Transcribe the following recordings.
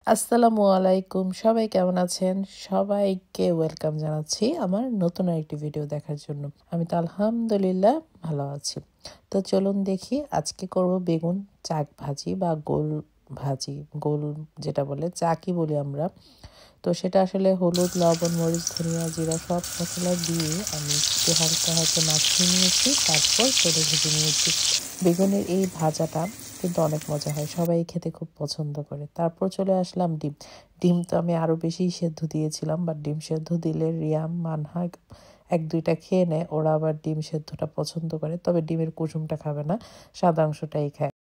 আসসালামু আলাইকুম, সবাই কেমন আছেন? সবাইকে ওয়েলকাম জানাচ্ছি আমার নতুন আরেকটি ভিডিও দেখার জন্য। আমি তো আলহামদুলিল্লাহ ভালো আছি। তো চলুন দেখি, আজকে করব বেগুন চাক ভাজি বা গোল ভাজি। গোল যেটা বলে চাকই বলি আমরা। তো সেটা আসলে হলুদ, লবণ, মরিচ, ধনিয়া, জিরা সব মশলা দিয়ে আমি একটু হালকা হাতে মাখিয়ে নিয়েছি, তারপর তেলে ভেজে নিয়েছি। বেগুনের এই ভাজাটা কিন্তু অনেক মজা হয়, সবাই খেতে খুব পছন্দ করে। তারপর চলে আসলাম ডিম। ডিম তো আমি আরও বেশি সেদ্ধ দিয়েছিলাম, বাট ডিম সেদ্ধ দিলে রিয়াম, মানহা এক দুইটা খেয়ে নেয়। ওরা আবার ডিম সেদ্ধটা পছন্দ করে, তবে ডিমের কুসুমটা খাবে না, সাদা অংশটাই খায়।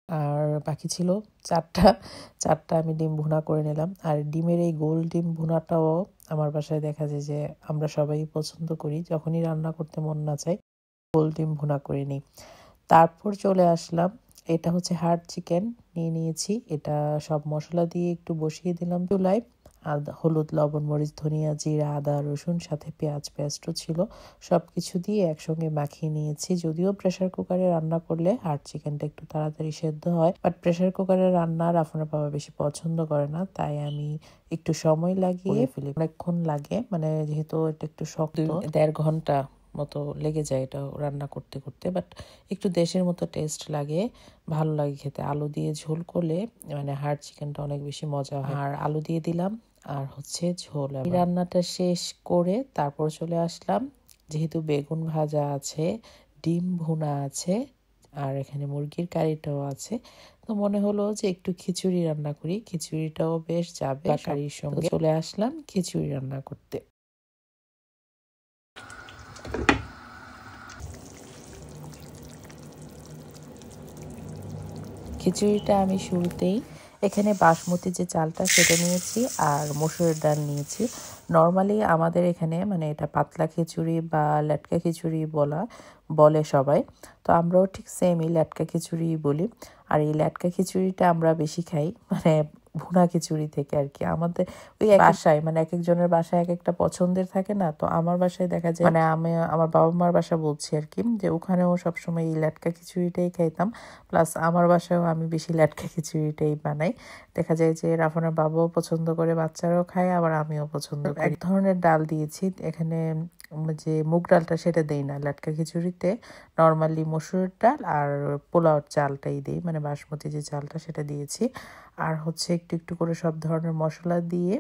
আর বাকি ছিল চারটা চারটা আমি ডিম ভুনা করে নিলাম। আর ডিমের এই গোল ডিম ভুনাটাও আমার বাসায় দেখা যায় যে আমরা সবাই পছন্দ করি। যখনই রান্না করতে মন না চায়, গোল ডিম ভুনা করে নিই। তারপর চলে আসলাম, এটা হচ্ছে হার্ড চিকেন নিয়ে নিয়েছি। এটা সব মশলা দিয়ে একটু বসিয়ে দিলাম চুলায়। হলুদ, লবণ, মরিচ, ধনিয়া, জিরা, আদা, রসুন, সাথে পেঁয়াজ পেস্টও ছিল। সব কিছু দিয়ে একসঙ্গে মাখিয়ে নিয়েছি। যদিও প্রেসার কুকারে রান্না করলে হার্ড চিকেনটা একটু তাড়াতাড়ি সেদ্ধ হয়, বাট প্রেসার কুকারে রান্না রাফানের বাবা বেশি পছন্দ করে না, তাই আমি একটু সময় লাগিয়ে ফেলি। অনেকক্ষণ লাগে, মানে যেহেতু এটা একটু শক্ত, 1.5 ঘন্টা মতো লেগে যায় এটা রান্না করতে করতে। বাট একটু দেশের মতো টেস্ট লাগে, ভালো লাগে খেতে। আলু দিয়ে ঝোল করলে মানে হার্ড চিকেনটা অনেক বেশি মজা হয়। আর আলু দিয়ে দিলাম, আর হচ্ছে ঝোল। এই রান্নাটা শেষ করে তারপর চলে আসলাম, যেহেতু বেগুন ভাজা আছে, ডিম ভুনা আছে, আর এখানে মুরগির কারিটাও আছে, তো মনে হলো যে একটু খিচুড়ি রান্না করি। খিচুড়িটাও বেশ যাবে কারির সঙ্গে। চলে আসলাম খিচুড়ি রান্না করতে। খিচুড়িটা আমি শুরুতেই এখানে বাসমতি যে চালটা সেটা নিয়েছি, আর মসুরের ডাল নিয়েছি। নর্মালি আমাদের এখানে মানে এটা পাতলা খিচুড়ি বা লেটকা খিচুড়ি বলে সবাই। তো আমরাও ঠিক সেমই লেটকা খিচুড়ি বলি। আর এই লেটকা খিচুড়িটা আমরা বেশি খাই মানে ভুনা খিচুড়ি থেকে আর কি। আমাদের ওই বাসায় মানে এক একজনের বাসায় এক একটা পছন্দের থাকে না, তো আমার বাসায় দেখা যায়, মানে আমি আমার বাবা মার বাসা বলছি আর কি, যে ওখানেও সবসময় এই লেটকা খিচুড়িটাই খাইতাম। প্লাস আমার বাসায়ও আমি বেশি লেটকা খিচুড়িটাই বানাই। দেখা যায় যে রাফানের বাবাও পছন্দ করে, বাচ্চারাও খায়, আবার আমিও পছন্দ করি। এক ধরনের ডাল দিয়েছি এখানে, যে মুগ ডালটা সেটা দেই না লেটকা খিচুড়িতে। নর্মালি মসুরের ডাল আর পোলাওর চালটাই দিই, মানে বাসমতি যে চালটা সেটা দিয়েছি। আর হচ্ছে একটু একটু করে সব ধরনের মশলা দিয়ে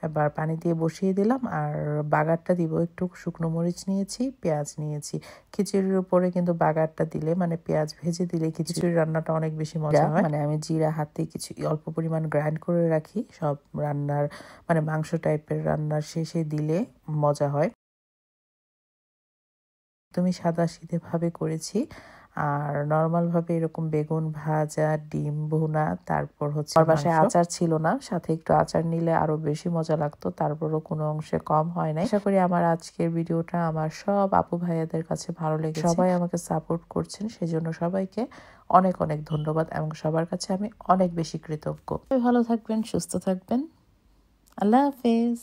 এবার পানি দিয়ে বসিয়ে দিলাম। আর বাগারটা দিব, একটু শুকনো মরিচ নিয়েছি, পেঁয়াজ নিয়েছি। খিচুড়ির উপরে কিন্তু বাগারটা দিলে, মানে পেঁয়াজ ভেজে দিলে খিচুড়ি রান্নাটা অনেক বেশি মজা হয়। মানে আমি জিরা হাতে কিছু অল্প পরিমাণ গ্রাইন্ড করে রাখি, সব রান্নার মানে মাংস টাইপের রান্নার শেষে দিলে মজা হয়। তুমি সাদা সিধে ভাবে করেছি। আর নর্মাল ভাবে এরকম বেগুন ভাজা, ডিম ভুনা, তারপর হচ্ছে আমার বাসায় আচার ছিল না, সাথে একটু আচার নিলে আরো বেশি মজা লাগতো, তারপরও কোনো অংশে কম হয় না। আশা করি আমার আজকের ভিডিওটা আমার সব আপু ভাইয়াদের কাছে ভালো লেগেছে। সবাই আমাকে সাপোর্ট করছেন, সেজন্য সবাইকে অনেক অনেক ধন্যবাদ, এবং সবার কাছে আমি অনেক বেশি কৃতজ্ঞ। ভালো থাকবেন, সুস্থ থাকবেন। আল্লাহ হাফেজ।